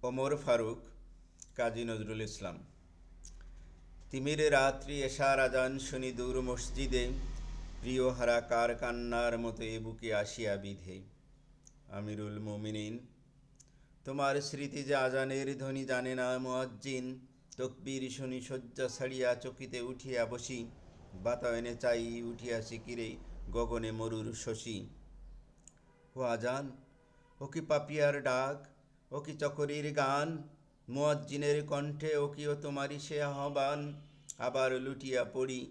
ওমর ফারুক, কাজী নজরুল ইসলাম। তিমির রাত্রি এশার আজান শুনি দূর মসজিদে, প্রিয় হারা কার কান্নার মতো এ বুকে আসিয়া বিধে। আমিরুল মুমিনিন, তোমার স্মৃতি যে আজানের ধ্বনি জানে না মুয়াজ্জিন। তকবীর শুনি শয্যা ছাড়িয়া চকিতে উঠিয়া বসি, বাতায়নে চাই উঠিয়াছি কিরে গগনে মরুর শশী। ও আজান, ও কি পাপিয়ার ডাক, ও কি চকরির গান, মুয়াজ্জিনের কণ্ঠে ও কি ও তোমারই সে আহ্বান। আবার লুটিয়া পড়ি,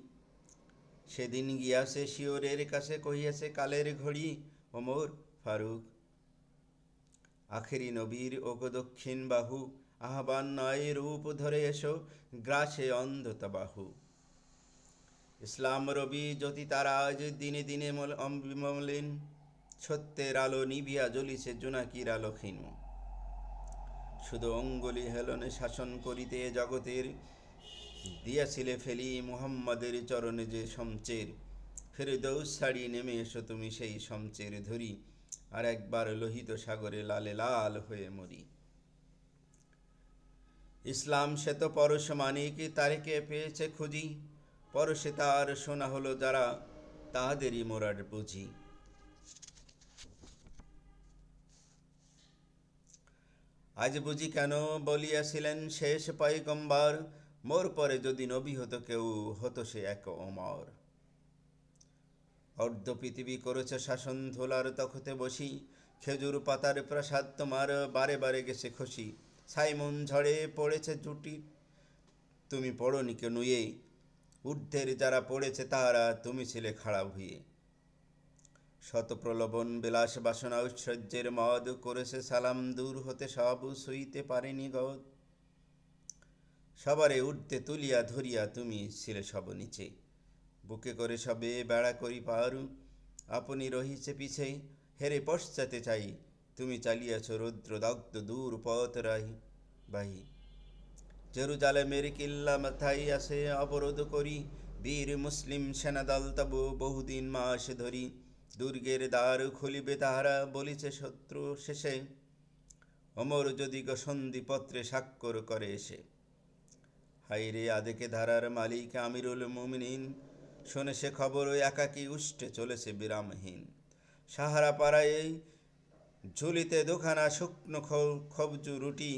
সেদিন গিয়াছে শিওরের কাছে কহিয়াছে কালের ঘড়ি। ওমর ফারুক, আখেরি নবীর ওগো দক্ষিণ বাহু, আহ্বান নয় রূপ ধরে এসো, গ্রাসে অন্ধতা বাহু। ইসলাম রবি জ্যোতি তারা আজ দিনে দিনে বিমলিন, সত্যের আলো নিভিয়া জ্বলিছে জোনাকির আলো ক্ষীণ। শুধু অঙ্গুলি হেলনে শাসন করিতে জগতের, দিয়াছিলে ফেলি মুহাম্মাদের চরণে যে শমচের। ফেরদৌস ছাড়ি নেমে এসো তুমি সেই শমচের ধরি, আর একবার লোহিত সাগরে লালে লাল হয়ে মরি। ইসলাম সে তো পরশ মানিক, তারিকে পেয়েছে খুঁজি, পরশে তার শোনা হলো যারা, তাহাদেরই মোরার বুঝি। আজ বুঝি কেন বলিয়াছিলেন শেষ পয়গম্বর, মোর পরে যদি নবী হতো কেউ, হতো সে এক ওমর। অর্ধ পৃথিবী করেছে শাসন ধুলার তখতে বসি, খেজুর পাতার প্রাসাদ তোমার বারে বারে গেছে খসি। সাইমন ঝড়ে পড়েছে জুটি, তুমি পড়নি কে নুয়ে, ঊর্ধ্বের যারা পড়েছে তাহারা তুমি ছিলে খাড়া ভুয়ে। শত প্রলোভন বিলাস বাসনা ঐশ্বর্যের মদ করেছে সালাম দূর হতে সব সইতে পারেনি গদ। সবারে উঠতে তুলিয়া ধরিয়া তুমি ছিলে সব নিচে, বুকে করে সবে বেড়া করি পারু, আপনি রহিছে পিছে হেরে পশ্চাতে চাই, তুমি চালিয়াছ রৌদ্র দগ্ধ দূর পথ রাহি বাহি। জেরুজালেমের কিল্লা মাথায় আসে অবরোধ করি, বীর মুসলিম সেনাদল তবু বহুদিন মাস ধরি। দুর্গের দ্বার খুলিবে তাহারা বলিছে শত্রু শেষে, অমর যদি গো সন্ধিপত্রে স্বাক্ষর করে এসে। হাইরে আদেকে ধারার মালিক আমিরুল মুমিনিন, শোনে সে খবর একাকী উষ্টে চলেছে বিরামহীন। সাহারা পাড়ায় ঝুলিতে দুখানা শুকনো খবজু রুটি,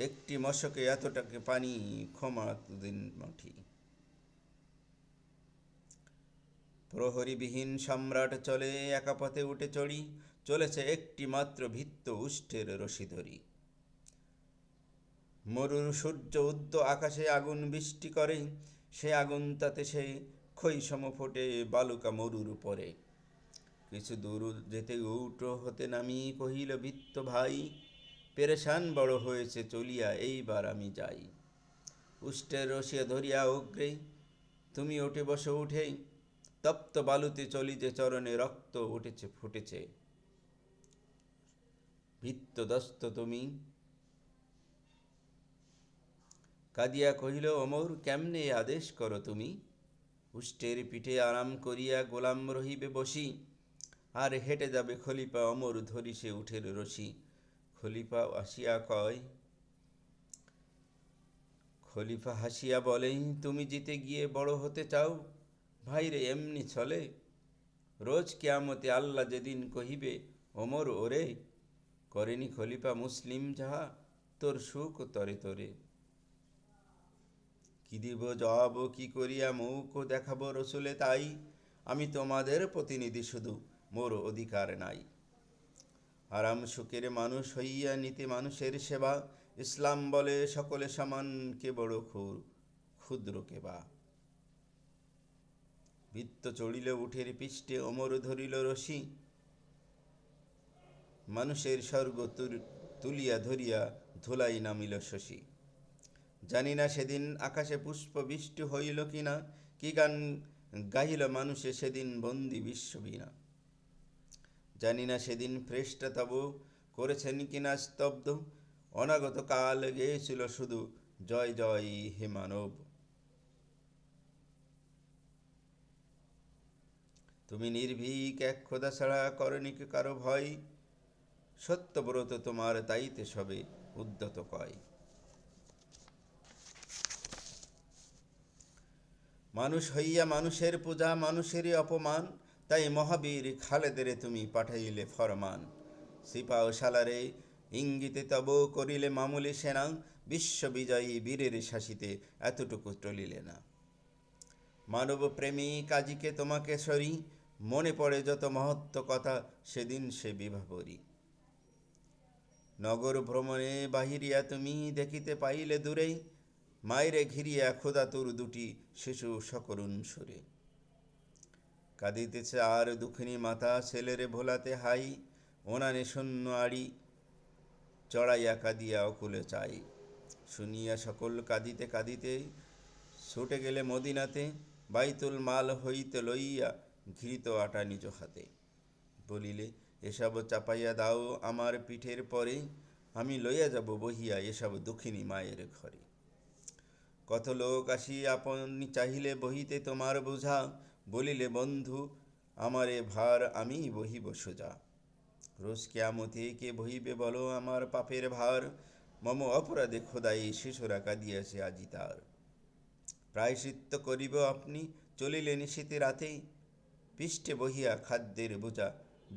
একটি মশকে এতটাকে পানি ক্ষমাতুদিন মাটি। প্রহরীবিহীন সম্রাট চলে একা পথে উঠে চড়ি, চলেছে একটি মাত্র ভিত্ত উষ্ঠের রশি ধরি। মরুর সূর্য উদ্য আকাশে আগুন বৃষ্টি করে, সে আগুন তাতে সে ক্ষয়সম ফোটে বালুকা মরুর উপরে। কিছু দূর যেতে উটো হতে নামি কহিল ভিত্ত ভাই, পেরেশান বড় হয়েছে চলিয়া এইবার আমি যাই। উষ্টের রসিয়া ধরিয়া অগ্রে তুমি ওঠে বসে উঠে, তপ্ত বালুতে চলি যে চরণে রক্ত উঠেছে ফুটেছে। ভিত্ত দস্ত তুমি কাঁদিয়া কহিল ওমর কেমনে আদেশ করো তুমি। উষ্টের পিঠে আরাম করিয়া গোলাম রহিবে বসি, আর হেঁটে যাবে খলিফা অমর ধরি সে উঠের রশি। খলিফা আসিয়া কয়, খলিফা হাসিয়া বলেই তুমি জিতে গিয়ে বড় হতে চাও, ভাইরে এমনি চলে। রোজ কিয়ামতে আল্লাহ যেদিন কহিবে ওমর ওরে, করেনি খলিফা মুসলিম যাহা তোর সুখ তরে তরে। কি দিব জবাব কি করিয়া মুখ দেখাবো রসুলে তাই, আমি তোমাদের প্রতিনিধি শুধু মোর অধিকার নাই। আরাম সুখের মানুষ হইয়া নিতে মানুষের সেবা, ইসলাম বলে সকলে সমান কে বড় ক্ষুদ্র কে বা। বৃত্ত চড়িল উঠের পৃষ্ঠে ওমর ধরিল রশি, মানুষের স্বর্গ তুলিয়া ধরিয়া ধুলাই নামিল শশী। জানি না সেদিন আকাশে পুষ্প বৃষ্টি হইল কিনা, কি গান গাহিল মানুষে সেদিন বন্দি বিশ্ববীণা। জানি না সেদিন ফ্রেশটা তব করেছেন কিনা স্তব্ধ, অনাগত কাল গেয়েছিল শুধু জয় জয় হে মানব। তুমি নির্ভীক এক খোদা ছাড়া করনি কারো ভয়, সত্যব্রত তোমার তাইতে সবে উদ্যত কয়। মানুষ হইয়া মানুষের পূজা, মানুষেরই অপমান, তাই মহাবীর খালেদেরে তুমি পাঠাইলে ফরমান। সিপাহ সালারে ইঙ্গিতে তব করিলে মামুলি সেনা, বিশ্ববিজয়ী বীরের শাসিতে এতটুকু টলিলে না। মানব প্রেমী কাজীকে তোমাকে সরি, মনে পড়ে যত মহত্ব কথা, সেদিন সে বিভাবরী। নগর ভ্রমণে বাহিরিয়া তুমি দেখিতে পাইলে দূরেই, মায়েরে ঘিরিয়া খোদাতুর দুটি শিশু সকরুণ সুরে। কাঁদিতেছে আর দুঃখিনী মাতা, ছেলেরে ভোলাতে হাই, ওনানে শূন্য আড়ি চড়াইয়া কাঁদিয়া অকুলে চাই। শুনিয়া সকল কাঁদিতে কাঁদিতে ছুটে গেলে মদিনাতে, বাইতুল মাল হইতে লইয়া ঘৃত আটা নিজ হাতে। বলিলে, এসব চাপাইয়া দাও আমার পিঠের পরে, আমি লইয়া যাব বহিয়া এসব দুঃখিনী মায়ের ঘরে। কত লোক আসি আপনি চাহিলে বহিতে তোমার বোঝা, বলিলে বন্ধু আমারে ভার আমি বহিব সোজা। রোজ কিয়ামতে কে বহিবে বলো আমার পাপের ভার, মম অপরাধে খোদাই শিশুরা কাঁদিয়াছে আজি তার। প্রায়শ্চিত্ত করিব আপনি চলিলে নিশীতে রাতে, পৃষ্ঠে বহিয়া খাদ্যের বোঝা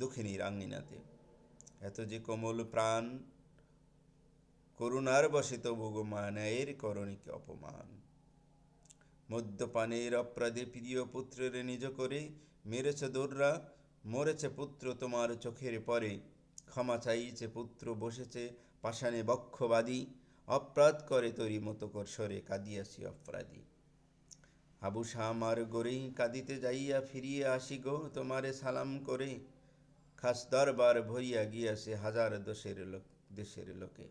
দুঃখিনীর আঙ্গিনাতে। এত যে কোমল প্রাণ করুণার বসে তবু গো মায়ের করণীকে অপমান। মদ্যপানের অপরাধে প্রিয় পুত্রের নিজ করে মেরেছে দোররা, মরেছে পুত্র তোমার চোখের পরে। ক্ষমা চাইছে পুত্র বসেছে পাষাণে বক্ষবাদী, অপরাধ করে তরি মতো করসরে কাঁদিয়াছি অপরাধী। আবুসা আমার গড়েই কাঁদিতে যাইয়া ফিরিয়ে আসি গো তোমারে সালাম করে, খাস দরবার ভরিয়া গিয়াছে হাজার দেশের লোকে।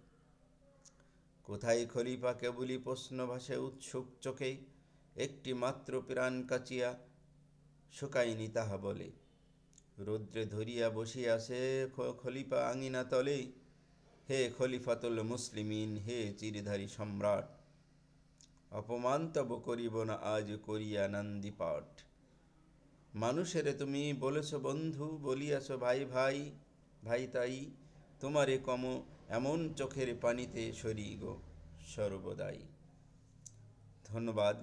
কোথায় খলিফা কেবলি প্রশ্ন ভাসে উৎসুক চোখে, একটি মাত্র প্রাণ কাচিয়া শুকায়নি তাহা বলে। রৌদ্রে ধরিয়া বসিয়াছে খলিফা আঙিনা তলে, হে খলিফাতুল মুসলিমিন, হে চিরধারী সম্রাট, অপমান তব করিব না আজ করিয়া নান্দি পাঠ। মানুষেরে তুমি বলেছ বন্ধু, বলিয়াছ ভাই ভাই, ভাই তাই তোমারে কম এমন চোখের পানিতে সরি গো সর্বদাই। ধন্যবাদ।